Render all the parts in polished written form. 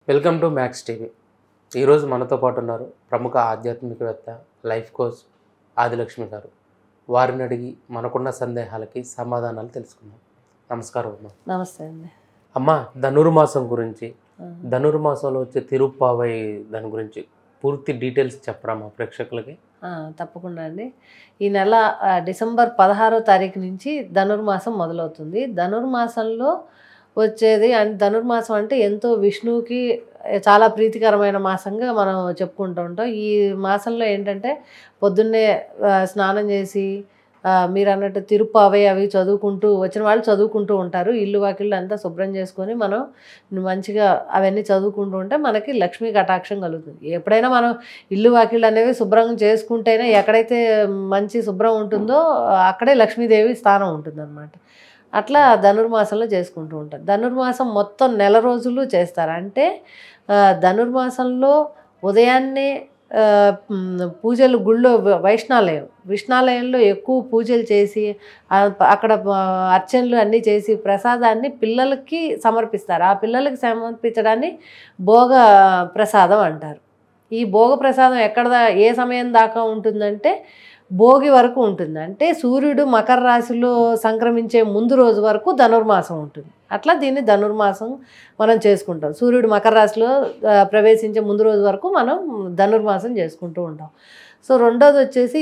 Welcome to max TV. ఈరోజు మనతో పాటు ఉన్నారు ప్రముఖ ఆధ్యాత్మికవేత్త, లైఫ్ కోచ్ ఆదిలక్ష్మి గారు. వారిని అడిగి మనకున్న సందేహాలకి సమాధానాలు తెలుసుకుందాం. నమస్కారం అమ్మ. నమస్తే అండి. అమ్మ, ధనుర్మాసం గురించి, ధనుర్మాసంలో వచ్చే తిరుప్పావై దాని గురించి పూర్తి డీటెయిల్స్ చెప్పరా మా ప్రేక్షకులకి? తప్పకుండా అండి. ఈ నెల డిసెంబర్ 16వ తారీఖు నుంచి ధనుర్మాసం మొదలవుతుంది. ధనుర్మాసంలో వచ్చేది ధనుర్మాసం అంటే ఎంతో విష్ణువుకి చాలా ప్రీతికరమైన మాసంగా మనం చెప్పుకుంటూ ఉంటాం. ఈ మాసంలో ఏంటంటే పొద్దున్నే స్నానం చేసి మీరు అన్నట్టు తిరుప్పావై అవి చదువుకుంటూ వచ్చిన వాళ్ళు చదువుకుంటూ ఉంటారు. ఇల్లు వాకిళ్ళు అంతా శుభ్రం చేసుకొని మనం మంచిగా అవన్నీ చదువుకుంటూ ఉంటే మనకి లక్ష్మీ కటాక్షం కలుగుతుంది. ఎప్పుడైనా మనం ఇల్లు వాకిళ్ళు అనేవి శుభ్రం చేసుకుంటేనే ఎక్కడైతే మంచి శుభ్రం ఉంటుందో అక్కడే లక్ష్మీదేవి స్థానం ఉంటుందన్నమాట. అట్లా ధనుర్మాసంలో చేసుకుంటూ ఉంటారు. ధనుర్మాసం మొత్తం నెల రోజులు చేస్తారు. అంటే ధనుర్మాసంలో ఉదయాన్నే పూజలు గుళ్ళో విష్ణాలయంలో ఎక్కువ పూజలు చేసి అక్కడ అర్చనలు అన్నీ చేసి ప్రసాదాన్ని పిల్లలకి సమర్పిస్తారు. ఆ పిల్లలకి సమర్పించడాన్ని భోగ ప్రసాదం అంటారు. ఈ భోగ ప్రసాదం ఏ సమయం దాకా ఉంటుందంటే భోగి వరకు ఉంటుంది. అంటే సూర్యుడు మకర రాశిలో సంక్రమించే ముందు రోజు వరకు ధనుర్మాసం ఉంటుంది. అట్లా దీన్ని ధనుర్మాసం మనం చేసుకుంటాం. సూర్యుడు మకర రాశిలో ప్రవేశించే ముందు రోజు వరకు మనం ధనుర్మాసం చేసుకుంటూ ఉంటాం. సో రెండోది వచ్చేసి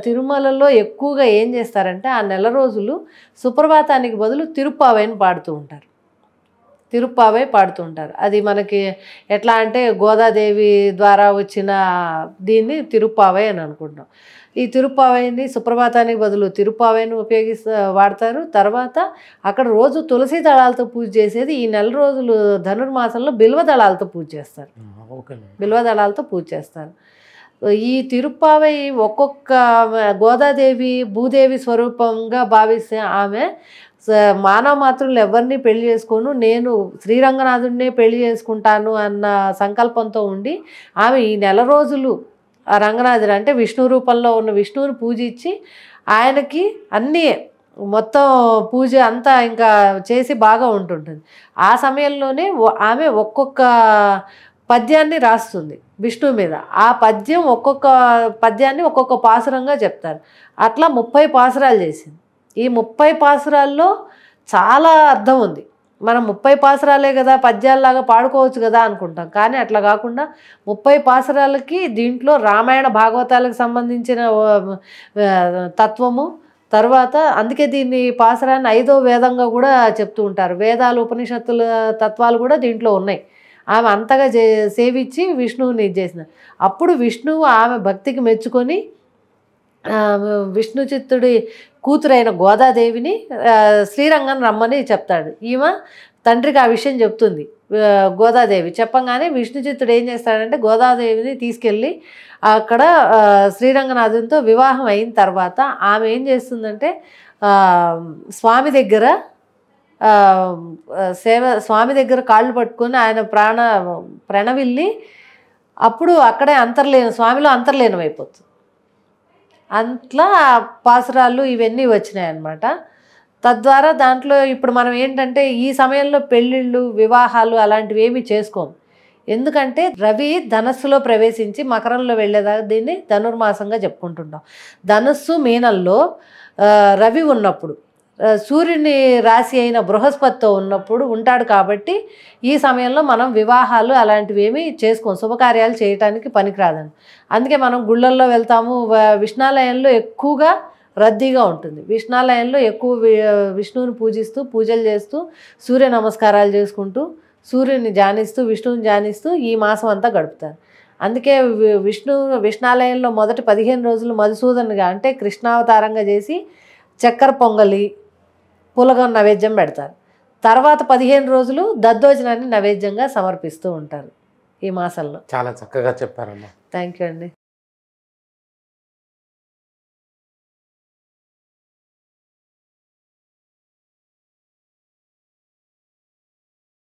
తిరుమలలో ఎక్కువగా ఏం చేస్తారంటే ఆ నెల రోజులు సుప్రభాతానికి బదులు తిరుప్పావైని పాడుతూ ఉంటారు. అది మనకి ఎట్లా అంటే గోదాదేవి ద్వారా వచ్చిన దీన్ని తిరుప్పావై అని అనుకుంటాం. ఈ తిరుప్పావైని సుప్రభాతానికి బదులు తిరుప్పావైని వాడతారు. తర్వాత అక్కడ రోజు తులసి దళాలతో పూజ చేసేది ఈ నెల రోజులు ధనుర్మాసంలో బిల్వ దళాలతో పూజ చేస్తారు. ఈ తిరుప్పావై ఒక్కొక్క గోదాదేవి భూదేవి స్వరూపంగా భావిస్తే ఆమె మానవ మాతృలు ఎవరిని పెళ్లి చేసుకోను, నేను శ్రీరంగనాథుడినే పెళ్లి చేసుకుంటాను అన్న సంకల్పంతో ఉండి ఆమె ఈ నెల రోజులు ఆ రంగనాథుడు అంటే విష్ణు రూపంలో ఉన్న విష్ణువుని పూజించి ఆయనకి అన్నీ మొత్తం పూజ అంతా ఇంకా చేసి బాగా ఉంటుంటుంది. ఆ సమయంలోనే ఆమె ఒక్కొక్క పద్యాన్ని రాస్తుంది విష్ణువు మీద. ఆ ఒక్కొక్క పద్యాన్ని ఒక్కొక్క పాసురంగా చెప్తారు. అట్లా 30 పాసురాలు చేసింది. ఈ 30 పాసురాల్లో చాలా అర్థం ఉంది. మనం 30 పాసురాలే కదా పద్యాల్లాగా పాడుకోవచ్చు కదా అనుకుంటాం. కానీ అట్లా కాకుండా 30 పాసురాలకి దీంట్లో రామాయణ భాగవతాలకు సంబంధించిన తత్వము, తర్వాత అందుకే దీన్ని పాసురాన్ని 5వ వేదంగా కూడా చెప్తూ ఉంటారు. వేదాలు ఉపనిషత్తుల తత్వాలు కూడా దీంట్లో ఉన్నాయి. ఆమె అంతగా సేవించి విష్ణువుని చేసిన అప్పుడు విష్ణువు ఆమె భక్తికి మెచ్చుకొని విష్ణు చిత్తుడి కూతురైన గోదాదేవిని శ్రీరంగం రమ్మని చెప్తాడు. ఈమె తండ్రికి ఆ విషయం చెప్తుంది. గోదాదేవి చెప్పంగానే విష్ణు చిత్తుడు ఏం చేస్తాడంటే గోదాదేవిని తీసుకెళ్ళి అక్కడ శ్రీరంగనాథునితో వివాహం అయిన తర్వాత ఆమె ఏం చేస్తుందంటే స్వామి దగ్గర కాళ్ళు పట్టుకొని ఆయన ప్రణవిల్లి అప్పుడు అక్కడే స్వామిలో అంతర్లీనం అయిపోతుంది. అట్లా పాసురాలు ఇవన్నీ వచ్చినాయి అన్నమాట. తద్వారా దాంట్లో ఇప్పుడు మనం ఏంటంటే ఈ సమయంలో పెళ్ళిళ్ళు వివాహాలు అలాంటివి ఏమీ చేసుకోము. ఎందుకంటే రవి ధనస్సులో ప్రవేశించి మకరంలో వెళ్ళేదాకా దీన్ని ధనుర్మాసంగా చెప్పుకుంటుంటాం. ధనస్సు మీనంలో రవి ఉన్నప్పుడు సూర్యుని రాశి అయిన బృహస్పతితో ఉన్నప్పుడు ఉంటాడు. కాబట్టి ఈ సమయంలో మనం వివాహాలు అలాంటివి ఏమీ చేసుకోం, శుభకార్యాలు చేయటానికి పనికిరాదండి. అందుకే మనం గుళ్ళల్లో వెళ్తాము. విష్ణాలయంలో ఎక్కువగా రద్దీగా ఉంటుంది. విష్ణాలయంలో ఎక్కువ విష్ణువుని పూజిస్తూ పూజలు చేస్తూ సూర్య నమస్కారాలు చేసుకుంటూ సూర్యుని ధ్యానిస్తూ విష్ణువుని ధ్యానిస్తూ ఈ మాసం అంతా గడుపుతారు. అందుకే విష్ణాలయంలో మొదటి 15 రోజులు మధుసూదనుగా అంటే కృష్ణావతారంగా చేసి చక్కెర పొంగలి పులగం నైవేద్యం పెడతారు. తర్వాత 15 రోజులు దద్దోజనాన్ని నైవేద్యంగా సమర్పిస్తూ ఉంటారు ఈ మాసంలో. చాలా చక్కగా చెప్పారమ్మా. థ్యాంక్ యూ అండి.